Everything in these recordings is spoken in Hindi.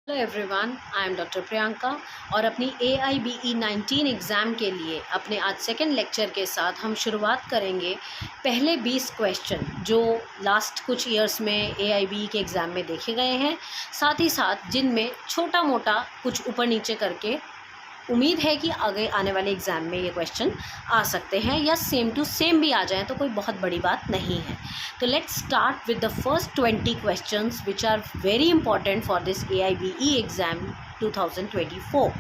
Hello everyone, I am doctor Priyanka और अपनी AIBE 19 एग्ज़ाम के लिए अपने आज सेकंड लेक्चर के साथ हम शुरुआत करेंगे पहले 20 क्वेश्चन जो लास्ट कुछ ईयर्स में AIBE के एग्ज़ाम में देखे गए हैं, साथ ही साथ जिनमें छोटा मोटा कुछ ऊपर नीचे करके उम्मीद है कि आगे आने वाले एग्ज़ाम में ये क्वेश्चन आ सकते हैं या सेम टू सेम भी आ जाएं तो कोई बहुत बड़ी बात नहीं है। तो let's start with the first 20 questions which are very important for this AIBE exam 2024।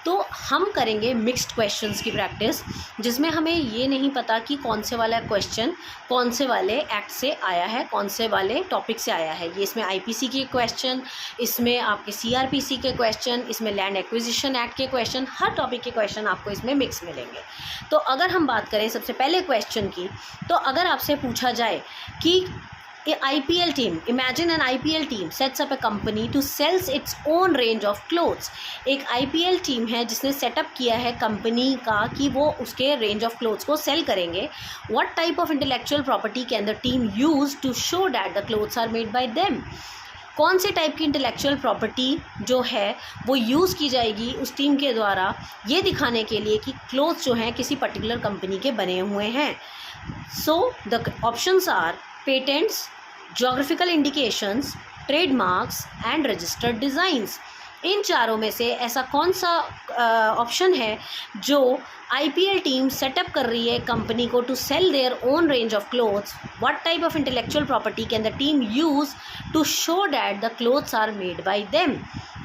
तो हम करेंगे मिक्स्ड क्वेश्चंस की प्रैक्टिस, जिसमें हमें ये नहीं पता कि कौन से वाला क्वेश्चन कौन से वाले एक्ट से आया है, कौन से वाले टॉपिक से आया है। ये इसमें IPC के क्वेश्चन, इसमें आपके CRPC के क्वेश्चन, इसमें लैंड एक्विजिशन एक्ट के क्वेश्चन, हर टॉपिक के क्वेश्चन आपको इसमें मिक्स मिलेंगे। तो अगर हम बात करें सबसे पहले क्वेश्चन की, तो अगर आपसे पूछा जाए कि IPL team, imagine an IPL team sets up a company to sells its own range of clothes। एक IPL टीम है जिसने सेटअप किया है कंपनी का कि वो उसके रेंज ऑफ क्लोथ्स को सेल करेंगे। What type of intellectual property can the team use to show that the clothes are made by them? कौन से टाइप की इंटेलेक्चुअल प्रॉपर्टी जो है वो यूज़ की जाएगी उस टीम के द्वारा ये दिखाने के लिए कि क्लोथ्स जो हैं किसी पर्टिकुलर कंपनी के बने हुए हैं। So the options are patents, geographical indications, trademarks and registered designs. इन चारों में से ऐसा कौन सा ऑप्शन है जो IPL टीम सेटअप कर रही है कंपनी को to sell their own range of clothes? What type of intellectual property can the team use to show that the clothes are made by them?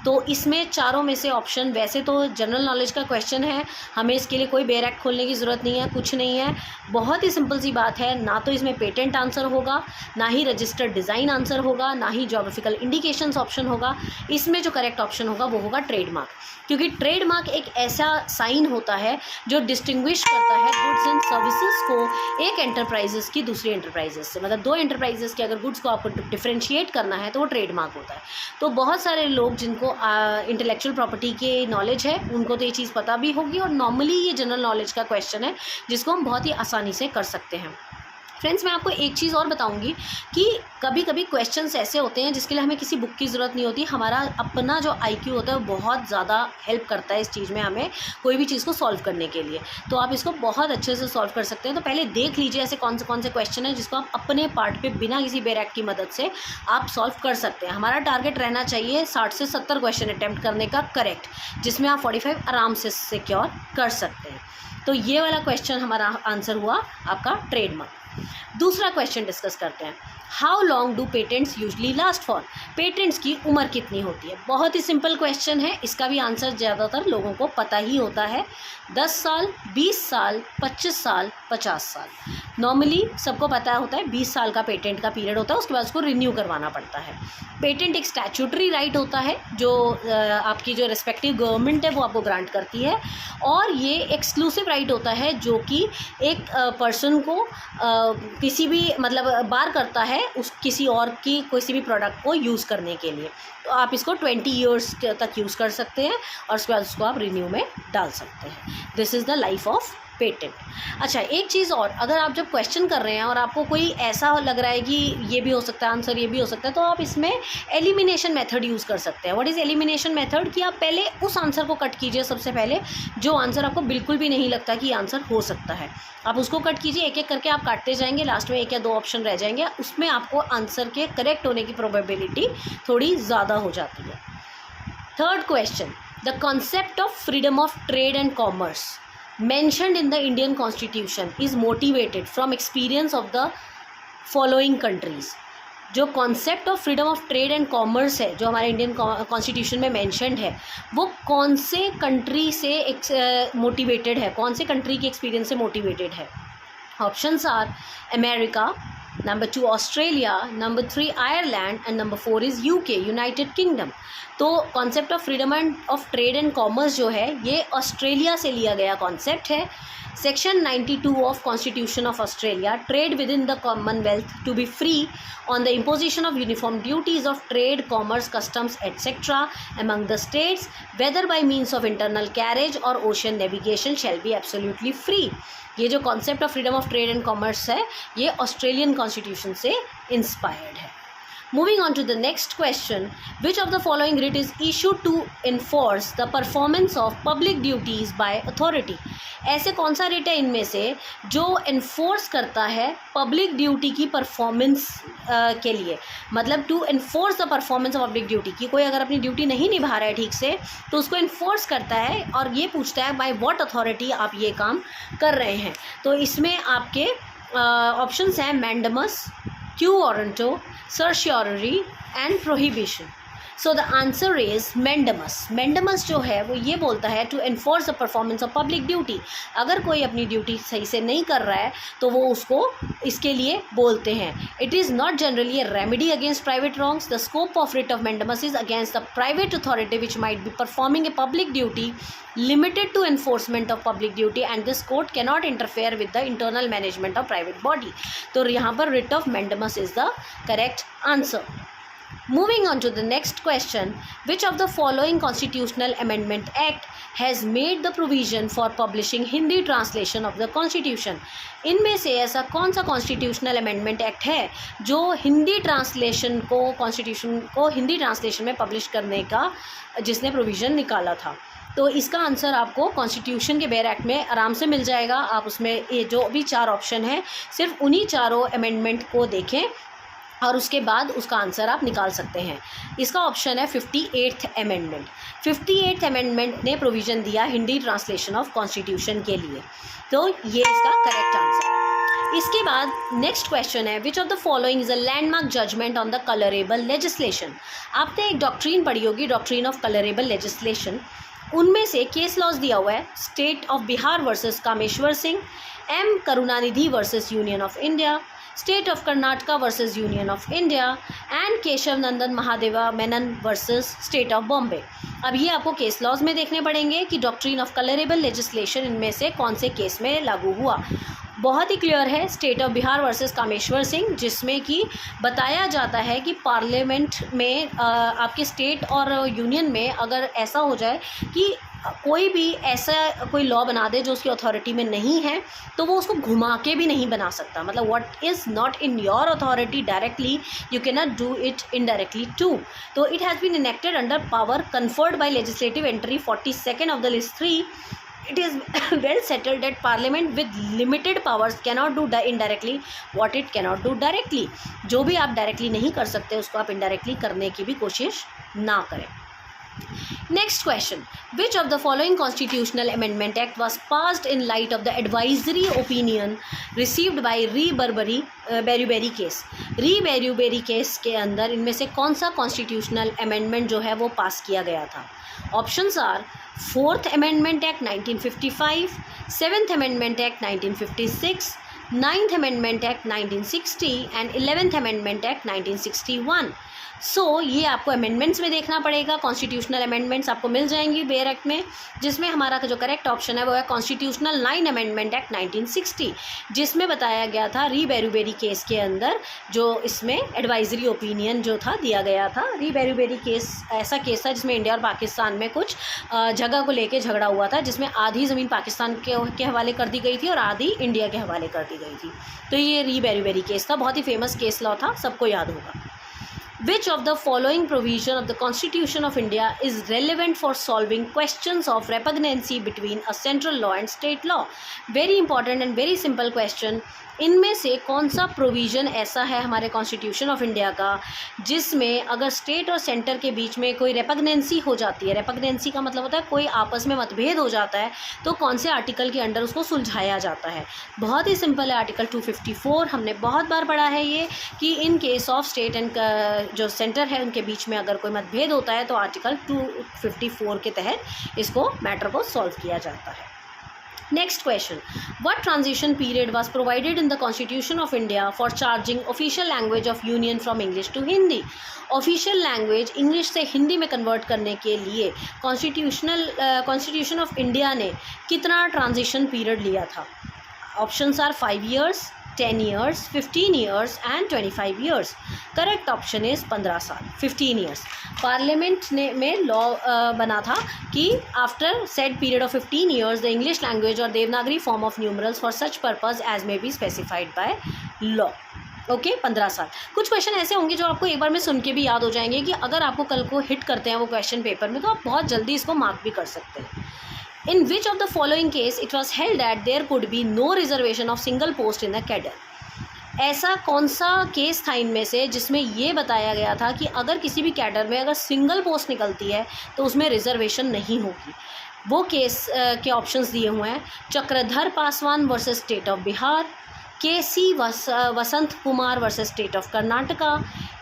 तो इसमें चारों में से ऑप्शन, वैसे तो जनरल नॉलेज का क्वेश्चन है, हमें इसके लिए कोई बेयर एक्ट खोलने की ज़रूरत नहीं है, कुछ नहीं है, बहुत ही सिंपल सी बात है। ना तो इसमें पेटेंट आंसर होगा, ना ही रजिस्टर्ड डिज़ाइन आंसर होगा, ना ही ज्योग्राफिकल इंडिकेशंस ऑप्शन होगा। इसमें जो करेक्ट ऑप्शन होगा वो होगा ट्रेडमार्क, क्योंकि ट्रेडमार्क एक ऐसा साइन होता है जो डिस्टिंग्विश करता है गुड्स एंड सर्विसेज को एक एंटरप्राइजेस की दूसरी एंटरप्राइजेस से। मतलब दो एंटरप्राइजेस के अगर गुड्स को आपको डिफरेंशिएट करना है तो वो ट्रेडमार्क होता है। तो बहुत सारे लोग जिनको इंटेलेक्चुअल प्रॉपर्टी के नॉलेज है उनको तो ये चीज़ पता भी होगी, और नॉर्मली ये जनरल नॉलेज का क्वेश्चन है जिसको हम बहुत ही आसानी से कर सकते हैं। फ्रेंड्स, मैं आपको एक चीज़ और बताऊंगी कि कभी कभी क्वेश्चंस ऐसे होते हैं जिसके लिए हमें किसी बुक की ज़रूरत नहीं होती, हमारा अपना जो IQ होता है वो बहुत ज़्यादा हेल्प करता है इस चीज़ में, हमें कोई भी चीज़ को सॉल्व करने के लिए। तो आप इसको बहुत अच्छे से सॉल्व कर सकते हैं। तो पहले देख लीजिए ऐसे कौन से क्वेश्चन है जिसको आप अपने पार्ट पे बिना किसी बेयर एक्ट की मदद से आप सॉल्व कर सकते हैं। हमारा टारगेट रहना चाहिए 60 से 70 क्वेश्चन अटैम्प्ट करने का करेक्ट, जिसमें आप 45 आराम से सिक्योर कर सकते हैं। तो ये वाला क्वेश्चन हमारा आंसर हुआ आपका ट्रेडमार्क। दूसरा क्वेश्चन डिस्कस करते हैं, how long do patents usually last for? Patents की उम्र कितनी होती है? बहुत ही सिंपल क्वेश्चन है, इसका भी आंसर ज़्यादातर लोगों को पता ही होता है। 10 साल, 20 साल, 25 साल, 50 साल। नॉर्मली सबको पता होता है 20 साल का पेटेंट का पीरियड होता है, उसके बाद उसको रिन्यू करवाना पड़ता है। पेटेंट एक स्टैट्यूटरी राइट होता है जो आपकी जो रिस्पेक्टिव गवर्नमेंट है वो आपको ग्रांट करती है, और ये एक्सक्लूसिव राइट होता है जो कि एक पर्सन को किसी भी मतलब बार करता है उस किसी और की किसी भी प्रोडक्ट को यूज़ करने के लिए। तो आप इसको 20 ईयर्स तक यूज़ कर सकते हैं और उसके बाद उसको आप रिन्यू में डाल सकते हैं। This is the life of patent. अच्छा, एक चीज़ और, अगर आप जब क्वेश्चन कर रहे हैं और आपको कोई ऐसा लग रहा है कि ये भी हो सकता है आंसर, ये भी हो सकता है, तो आप इसमें एलिमिनेशन मेथड यूज़ कर सकते हैं। What is elimination method? कि आप पहले उस आंसर को कट कीजिए सबसे पहले, जो आंसर आपको बिल्कुल भी नहीं लगता कि आंसर हो सकता है, आप उसको कट कीजिए। एक एक करके आप काटते जाएंगे, लास्ट में 1 या 2 ऑप्शन रह जाएंगे, उसमें आपको आंसर के करेक्ट होने की प्रोबेबिलिटी थोड़ी ज़्यादा हो जाती है। Third question, the concept of freedom of trade and commerce mentioned in the Indian Constitution is motivated from experience of the following countries। जो concept of freedom of trade and commerce है जो हमारे इंडियन कॉन्स्टिट्यूशन में मेंशन्ड है, वो कौन से कंट्री से मोटिवेटेड है, कौन से कंट्री के एक्सपीरियंस से मोटिवेटेड है? Options are America, number 2 Australia, number 3 Ireland and number 4 is UK, United Kingdom. तो concept of freedom and of trade and commerce जो है ये ऑस्ट्रेलिया से लिया गया कॉन्सेप्ट है। Section 92 of constitution of Australia, trade within the commonwealth to be free on the imposition of uniform duties of trade, commerce, customs etcetera among the states, whether by means of internal carriage or ocean navigation, shall be absolutely free। ये जो concept of freedom of trade and commerce है ये ऑस्ट्रेलियन कॉन्स्टिट्यूशन से इंस्पायर्ड है। Moving on to the next question, which of the following writ is issued to enforce the performance of public duties by authority? ऐसे कौन सा रिट है इनमें से जो इन्फोर्स करता है पब्लिक ड्यूटी की परफॉर्मेंस के लिए, मतलब to enforce the performance of public duty की कोई अगर अपनी ड्यूटी नहीं निभा रहा है ठीक से तो उसको इन्फोर्स करता है और ये पूछता है बाय व्हाट अथॉरिटी आप ये काम कर रहे हैं। तो इसमें आपके ऑप्शंस हैं mandamus, quo warranto, certiorari and prohibition. So the answer is mandamus. Mandamus जो है वो ये बोलता है to enforce the performance of public duty. अगर कोई अपनी ड्यूटी सही से नहीं कर रहा है तो वो उसको इसके लिए बोलते हैं। It is not generally a remedy against private wrongs. The scope of writ of mandamus is against the private authority which might be performing a public duty limited to enforcement of public duty and this court cannot interfere with the internal management of private body। तो यहाँ पर writ of mandamus is the correct answer। Moving on to the next question, which of the following constitutional amendment act has made the provision for publishing Hindi translation of the constitution? इनमें से ऐसा कौन सा कॉन्स्टिट्यूशनल अमेंडमेंट एक्ट है जो हिंदी ट्रांसलेशन को कॉन्स्टिट्यूशन को हिंदी ट्रांसलेशन में पब्लिश करने का जिसने प्रोविज़न निकाला था? तो इसका आंसर आपको कॉन्स्टिट्यूशन के बेयर एक्ट में आराम से मिल जाएगा। आप उसमें ये जो भी 4 ऑप्शन हैं सिर्फ उन्हीं चारों अमेंडमेंट को देखें और उसके बाद उसका आंसर आप निकाल सकते हैं। इसका ऑप्शन है 58th अमेंडमेंट। 58th अमेंडमेंट ने प्रोविज़न दिया हिंदी ट्रांसलेशन ऑफ कॉन्स्टिट्यूशन के लिए, तो ये इसका करेक्ट आंसर है। इसके बाद नेक्स्ट क्वेश्चन है, which of the following is a landmark judgment on the colourable legislation? आपने एक डॉक्ट्रीन पढ़ी होगी, डॉक्ट्रीन ऑफ कलरेबल लेजिस्लेशन। उनमें से केस लॉज दिया हुआ है state of Bihar versus Kameshwar Singh, M Karunanidhi versus union of India, state of Karnataka versus union of India and Keshav Nandan Mahadeva Menon versus state of Bombay. अब ये आपको केस लॉज में देखने पड़ेंगे कि डॉक्ट्रीन ऑफ कलरेबल लेजिस्लेशन इनमें से कौन से केस में लागू हुआ। बहुत ही क्लियर है state of Bihar versus Kameshwar Singh, जिसमें कि बताया जाता है कि पार्लियामेंट में आपके स्टेट और यूनियन में अगर ऐसा हो जाए कि कोई भी ऐसा कोई लॉ बना दे जो उसकी अथॉरिटी में नहीं है तो वो उसको घुमा के भी नहीं बना सकता। मतलब what is not in your authority directly you can not do it indirectly too. तो it has been enacted under power conferred by legislative entry 42 of the list 3। It is well settled that parliament with limited powers cannot do indirectly what it cannot do directly। जो भी आप डायरेक्टली नहीं कर सकते उसको आप इनडायरेक्टली करने की भी कोशिश ना करें। Next question, which of the following constitutional amendment act was passed in light of the advisory opinion received by Beruberi case? Beruberi case के अंदर इनमें से कौन सा constitutional amendment जो है वो पास किया गया था? Options are 4th Amendment Act 1955, 7th Amendment Act 1956, 9th Amendment Act 1960 and 11th Amendment Act 1961। ये आपको अमेंडमेंट्स में देखना पड़ेगा। कॉन्स्टिट्यूशनल अमेंडमेंट्स आपको मिल जाएंगी बेयर एक्ट में, जिसमें हमारा जो करेक्ट ऑप्शन है वो है कॉन्स्टिट्यूशनल 9 अमेंडमेंट एक्ट 1960, जिसमें बताया गया था बेरूबेरी केस के अंदर जो इसमें एडवाइजरी ओपिनियन जो था दिया गया था। बेरूबेरी केस ऐसा केस था जिसमें इंडिया और पाकिस्तान में कुछ जगह को लेके झगड़ा हुआ था, जिसमें आधी ज़मीन पाकिस्तान के हवाले कर दी गई थी और आधी इंडिया के हवाले कर दी गई थी। तो ये बेरूबेरी केस था, बहुत ही फेमस केस लॉ था, सबको याद होगा। Which of the following provision of the Constitution of India is relevant for solving questions of repugnancy between a central law and state law? Very important and very simple question। इनमें से कौन सा प्रोविज़न ऐसा है हमारे कॉन्स्टिट्यूशन ऑफ इंडिया का जिसमें अगर स्टेट और सेंटर के बीच में कोई रेपग्नेंसी हो जाती है, रेपग्नेंसी का मतलब होता है कोई आपस में मतभेद हो जाता है, तो कौन से आर्टिकल के अंडर उसको सुलझाया जाता है? बहुत ही सिंपल है, आर्टिकल 254। हमने बहुत बार पढ़ा है ये कि in case of state and जो सेंटर है उनके बीच में अगर कोई मतभेद होता है तो आर्टिकल 254 के तहत इसको मैटर को सॉल्व किया जाता है। Next question, what transition period was provided in the Constitution of India for charging official language of union from English to Hindi? Official language English से हिंदी में कन्वर्ट करने के लिए कॉन्स्टिट्यूशन ऑफ इंडिया ने कितना ट्रांजिशन पीरियड लिया था? Options are 5 years, 10 years, 15 years and 25 years। Correct option is 15 साल, 15 years। पार्लियामेंट ने में लॉ बना था कि after said period of 15 years the English language और Devanagari form of numerals for such purpose as may be specified by law. Okay 15 साल। कुछ क्वेश्चन ऐसे होंगे जो आपको एक बार में सुन के भी याद हो जाएंगे कि अगर आपको कल को हिट करते हैं वो क्वेश्चन पेपर में तो आप बहुत जल्दी इसको मार्क भी कर सकते हैं। In which of the following case it was held that there could be no reservation of single post in the cadre? ऐसा कौन सा केस था इनमें से जिसमें ये बताया गया था कि अगर किसी भी कैडर में अगर सिंगल पोस्ट निकलती है तो उसमें रिजर्वेशन नहीं होगी? वो केस के ऑप्शंस दिए हुए हैं। Chakradhar Paswan versus state of Bihar, KC Vasanth Kumar versus state of Karnataka,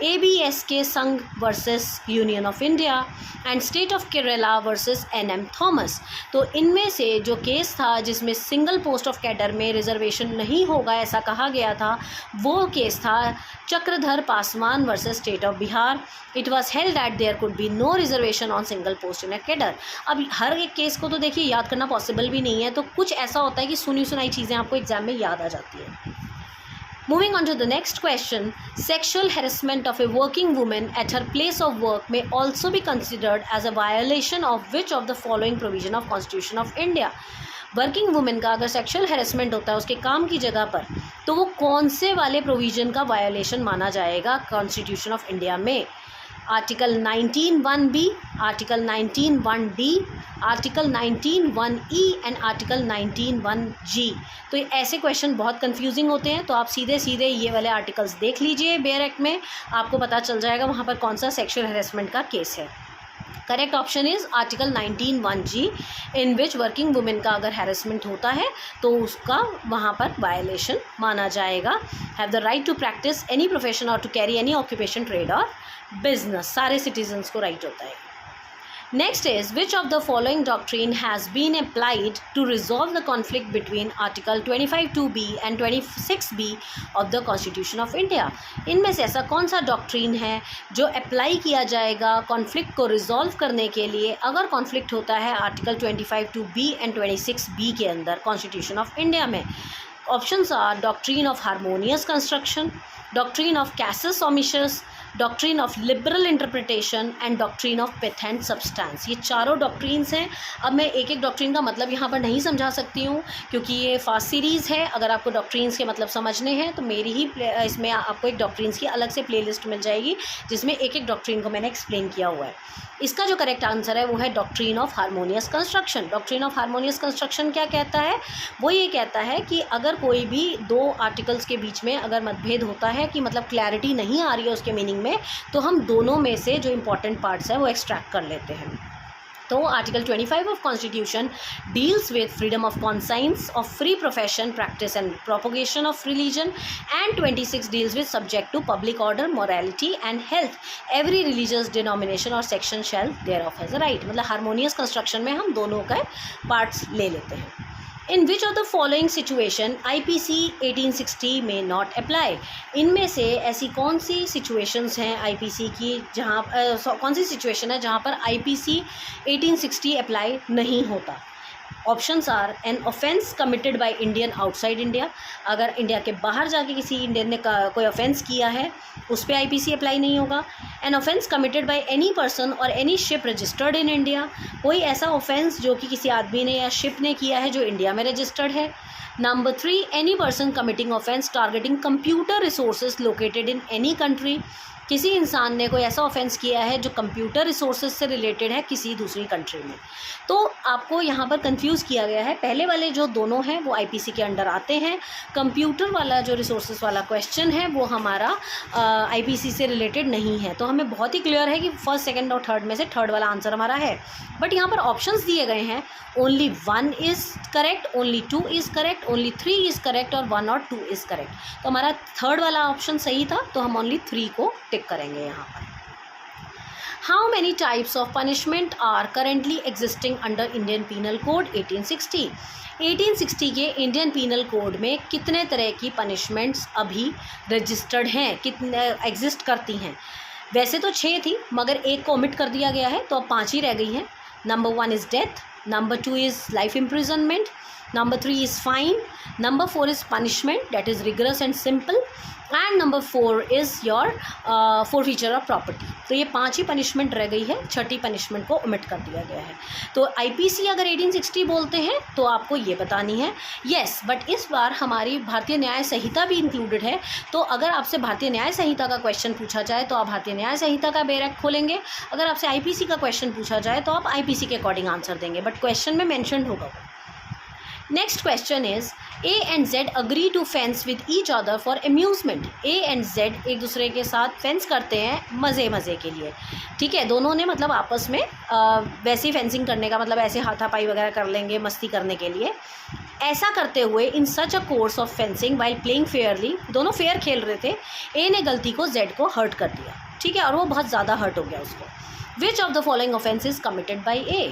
ABSK Sangh versus union of India and state of Kerala versus NM Thomas. तो इनमें से जो केस था जिसमें सिंगल पोस्ट ऑफ कैडर में रिजर्वेशन नहीं होगा ऐसा कहा गया था, वो केस था Chakradhar Paswan versus state of Bihar. It was held that there could be no reservation on single post in a cadre. अब हर एक केस को तो देखिए याद करना पॉसिबल भी नहीं है, तो कुछ ऐसा होता है कि सुनी सुनाई चीज़ें आपको एग्जाम में याद आ जाती है। Moving on to the next question, sexual harassment of a working woman at her place of work may also be considered as a violation of which of the following provision of Constitution of India? Working women का अगर सेक्सुअल हैरेसमेंट होता है उसके काम की जगह पर तो वो कौन से वाले प्रोविज़न का वायोलेशन माना जाएगा कॉन्स्टिट्यूशन ऑफ इंडिया में? Article 19(1)(b), article 19(1)(d), article 19(1)(e) and article 19(1)(g। तो ऐसे क्वेश्चन बहुत कंफ्यूजिंग होते हैं, तो आप सीधे सीधे ये वाले आर्टिकल्स देख लीजिए बेयर एक्ट में, आपको पता चल जाएगा वहाँ पर कौन सा सेक्सुअल हैरेसमेंट का केस है। Correct option is article 19(1)(g), in which working women का अगर हैरेसमेंट होता है तो उसका वहाँ पर वायलेशन माना जाएगा। Have the right to practice any profession और to carry any occupation, trade और बिजनेस, सारे सिटीजन्स को राइट होता है। Next is which of the following doctrine has been applied to resolve the conflict between article 25(2)(b and 26(b) of the constitution of India? इनमें से ऐसा कौन सा डॉक्ट्रीन है जो अप्लाई किया जाएगा कॉन्फ्लिक्ट को रिजॉल्व करने के लिए अगर कॉन्फ्लिक्ट होता है आर्टिकल 25(2)(b एंड 26(b) के अंदर कॉन्स्टिट्यूशन ऑफ इंडिया में? Options are doctrine of harmonious construction, doctrine of casus omissus, doctrine of liberal interpretation and doctrine of patent substance. ये चारों डॉक्ट्रीन्स हैं। अब मैं एक एक डॉक्ट्रीन का मतलब यहाँ पर नहीं समझा सकती हूँ क्योंकि ये फास्ट सीरीज़ है। अगर आपको डॉक्ट्रीन्स के मतलब समझने हैं तो मेरी ही इसमें आपको एक डॉक्ट्रीन्स की अलग से प्लेलिस्ट मिल जाएगी जिसमें एक एक डॉक्ट्रीन को मैंने एक्सप्लेन किया हुआ है। इसका जो करेक्ट आंसर है वो है doctrine of harmonious construction. Doctrine of harmonious construction क्या कहता है? वो ये कहता है कि अगर कोई भी दो आर्टिकल्स के बीच में अगर मतभेद होता है कि मतलब क्लैरिटी नहीं आ रही है उसके मीनिंग में, तो हम दोनों में से जो इंपॉर्टेंट पार्ट्स है वो एक्सट्रैक्ट कर लेते हैं। तो article 25 of constitution deals with freedom of conscience of free profession, practice and propagation of religion and 26 deals with subject to public order, morality and health. Every religious denomination और section shall thereof has a right. मतलब हारमोनियस कंस्ट्रक्शन में हम दोनों का पार्ट्स ले लेते हैं। In which of the following situation IPC 1860 में नॉट अप्लाई? इनमें से ऐसी कौन सी सिचुएशंस हैं IPC की जहाँ कौन सी सिचुएशन है जहाँ पर IPC 1860 अप्लाई नहीं होता? Options are an offence committed by Indian outside India, अगर इंडिया के बाहर जाके किसी इंडियन ने कोई ऑफेंस किया है उस पर IPC अप्लाई नहीं होगा। An offence committed by any person और any ship registered in India, कोई ऐसा ऑफेंस जो कि किसी आदमी ने या शिप ने किया है जो इंडिया में रजिस्टर्ड है। Number 3, any person committing offence targeting computer resources located in any country, किसी इंसान ने कोई ऐसा ऑफेंस किया है जो कंप्यूटर रिसोर्सेज से रिलेटेड है किसी दूसरी कंट्री में। तो आपको यहाँ पर कंफ्यूज किया गया है। पहले वाले जो दोनों हैं वो IPC के अंडर आते हैं। कंप्यूटर वाला जो रिसोर्सेज वाला क्वेश्चन है वो हमारा IPC से रिलेटेड नहीं है। तो हमें बहुत ही क्लियर है कि फर्स्ट, सेकंड और थर्ड में से थर्ड वाला आंसर हमारा है। बट यहाँ पर ऑप्शंस दिए गए हैं, only 1 is correct, only 2 is correct, only 3 is correct और 1 और 2 इज़ करेक्ट। तो हमारा थर्ड वाला ऑप्शन सही था, तो हम ओनली 3 को टिक करेंगे यहाँ पर। How many types of punishment are currently existing under Indian Penal Code 1860? 1860 के इंडियन पीनल कोड में कितने तरह की पनिशमेंट्स अभी रजिस्टर्ड हैं, कितने एग्जिस्ट करती हैं? वैसे तो 6 थी मगर एक को ओमिट कर दिया गया है तो अब 5 ही रह गई हैं। Number 1 is death, number 2 is life imprisonment, number 3 is fine, number 4 is punishment that is rigorous and simple, and number 4 is your forfeiture of property. तो ये 5 ही पनिशमेंट रह गई है, छठी पनिशमेंट को ओमिट कर दिया गया है। तो आईपीसी अगर 1860 बोलते हैं तो आपको ये बतानी है। येस, बट इस बार हमारी भारतीय न्याय संहिता भी इंक्लूडेड है। तो अगर आपसे भारतीय न्याय संहिता का क्वेश्चन पूछा जाए तो आप भारतीय न्याय संहिता का बेयर एक्ट खोलेंगे। अगर आपसे आईपीसी का क्वेश्चन पूछा जाए तो आप आईपीसी के अकॉर्डिंग आंसर देंगे, बट क्वेश्चन में मैंशनड होगा। Next question is A and Z agree to fence with each other for amusement। A and Z एक दूसरे के साथ फेंस करते हैं मज़े के लिए, ठीक है। दोनों ने मतलब आपस में वैसी फेंसिंग करने का मतलब ऐसे हाथापाई वगैरह कर लेंगे मस्ती करने के लिए। ऐसा करते हुए in such a course of fencing while playing fairly, दोनों फेयर खेल रहे थे, A ने गलती को Z को हर्ट कर दिया, ठीक है, और वो बहुत ज़्यादा हर्ट हो गया उसको। विच of the following offence is committed by A।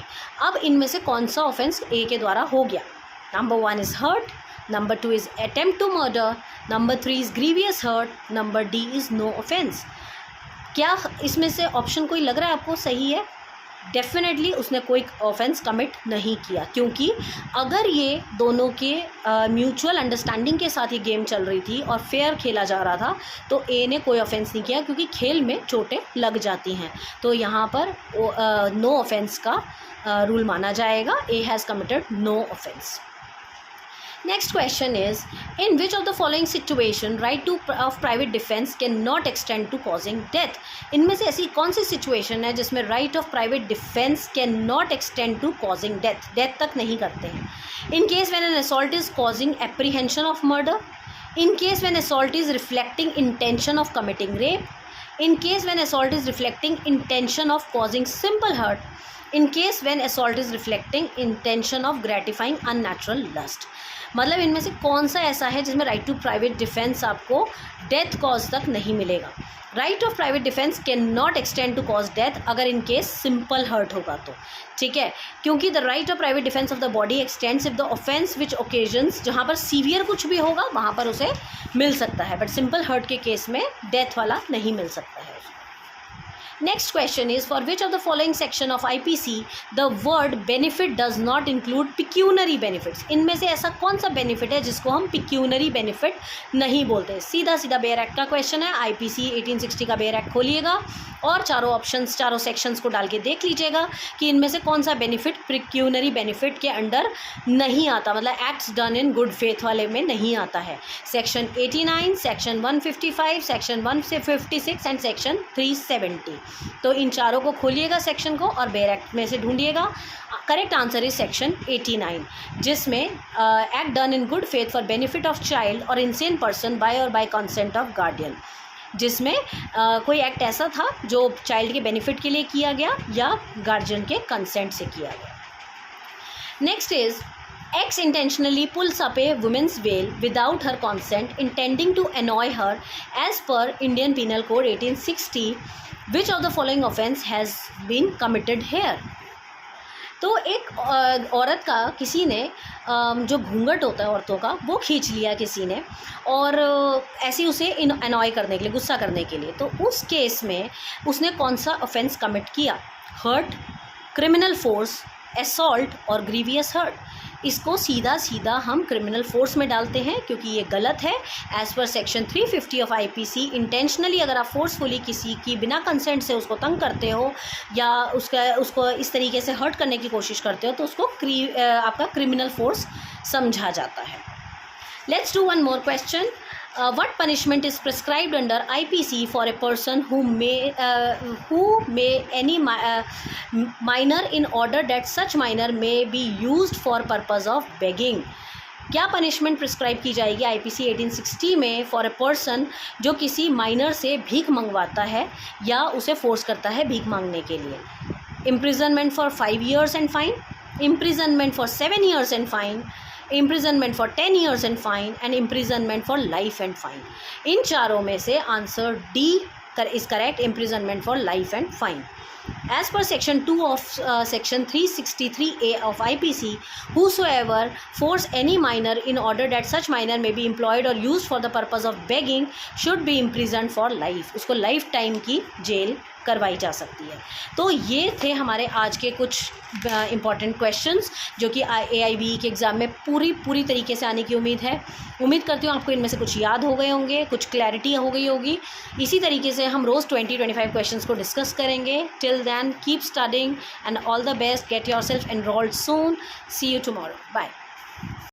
अब इनमें से कौन सा ऑफेंस A के द्वारा हो गया। Number 1 is hurt, number 2 is attempt to murder, number 3 is grievous hurt, number D is no offence. क्या इसमें से ऑप्शन कोई लग रहा है आपको सही है? डेफिनेटली उसने कोई ऑफेंस कमिट नहीं किया, क्योंकि अगर ये दोनों के म्यूचुअल अंडरस्टैंडिंग के साथ ये गेम चल रही थी और फेयर खेला जा रहा था तो ए ने कोई ऑफेंस नहीं किया, क्योंकि खेल में चोटें लग जाती हैं। तो यहाँ पर नो ऑफेंस का रूल माना जाएगा। A has committed no offence. Next question is, in which of the following situation right of private defense cannot extend to causing death। इनमें से ऐसी कौन सी सिचुएशन है जिसमें right of private defense cannot extend to causing death, death तक नहीं करते हैं। In case when an assault is causing apprehension of murder, in case when assault is reflecting intention of committing rape, in case when assault is reflecting intention of causing simple hurt, in case when assault is reflecting intention of gratifying unnatural lust। मतलब इनमें से कौन सा ऐसा है जिसमें राइट टू प्राइवेट डिफेंस आपको डेथ कॉज तक नहीं मिलेगा। Right of private defence can not extend to cause death अगर इन केस सिंपल हर्ट होगा तो, ठीक है, क्योंकि the right of private defence of the body x tends if the offence which occasions, जहाँ पर सीवियर कुछ भी होगा वहाँ पर उसे मिल सकता है, बट सिंपल हर्ट के केस में डेथ वाला नहीं मिल सकता है। Next question is, for which of the following section of IPC the word benefit does not include pecuniary benefits। इनमें से ऐसा कौन सा बेनिफिट है जिसको हम pecuniary benefit नहीं बोलते। सीधा सीधा बेयर एक्ट का क्वेश्चन है। IPC 1860 का बेयर एक्ट खोलिएगा और चारों ऑप्शंस, चारों सेक्शंस को डाल के देख लीजिएगा कि इनमें से कौन सा बेनिफिट pecuniary benefit के अंडर नहीं आता, मतलब acts done in good faith वाले में नहीं आता है। Section 89, section 155, section 156 and section 370। तो इन चारों को खोलिएगा सेक्शन को और बेयर एक्ट में से ढूंढिएगा। करेक्ट आंसर इज सेक्शन 89, जिसमें act done in good faith for benefit of child और इनसेन पर्सन बाय और बाय कंसेंट ऑफ गार्डियन, जिसमें कोई एक्ट ऐसा था जो चाइल्ड के बेनिफिट के लिए किया गया या गार्जियन के कंसेंट से किया गया। Next is X intentionally pulls up a woman's veil without her consent, intending to annoy her as per Indian Penal Code 1860। Which of the following offence has been committed here? तो एक औरत का किसी ने जो घूंघट होता है औरतों का वो खींच लिया किसी ने, और ऐसे उसे अनॉय करने के लिए, गुस्सा करने के लिए। तो उस केस में उसने कौन सा ऑफेंस कमिट किया? हर्ट, क्रिमिनल फोर्स, असॉल्ट और ग्रीवियस हर्ट। इसको सीधा सीधा हम क्रिमिनल फोर्स में डालते हैं क्योंकि ये गलत है। As per section 350 of IPC intentionally अगर आप फोर्सफुली किसी की बिना कंसेंट से उसको तंग करते हो या उसको इस तरीके से हर्ट करने की कोशिश करते हो तो उसको आपका क्रिमिनल फोर्स समझा जाता है। Let's do one more question. What punishment is prescribed under IPC for a person who may any minor in order that such minor may be used for purpose of begging? क्या पनिशमेंट प्रिस्क्राइब की जाएगी IPC 1860 में फॉर ए पर्सन जो किसी माइनर से भीख मंगवाता है या उसे फोर्स करता है भीख मांगने के लिए? Imprisonment for 5 years and fine, imprisonment for 7 years and fine, imprisonment for 10 years and fine and imprisonment for life and fine। इन चारों में से answer D is correct, imprisonment for life and fine। As per section 2 of section 363A of IPC, whosoever force any minor in order that such minor may be employed or used for the purpose of begging should be imprisoned for life। उसको लाइफ टाइम की जेल करवाई जा सकती है। तो ये थे हमारे आज के कुछ इम्पॉर्टेंट क्वेश्चंस जो कि AIBE के एग्ज़ाम में पूरी तरीके से आने की उम्मीद है। उम्मीद करती हूँ आपको इनमें से कुछ याद हो गए होंगे, कुछ क्लैरिटी हो गई होगी। इसी तरीके से हम रोज़ 20-25 क्वेश्चंस को डिस्कस करेंगे। Till then keep studying and all the best, get yourself enrolled soon, see you tomorrow, bye.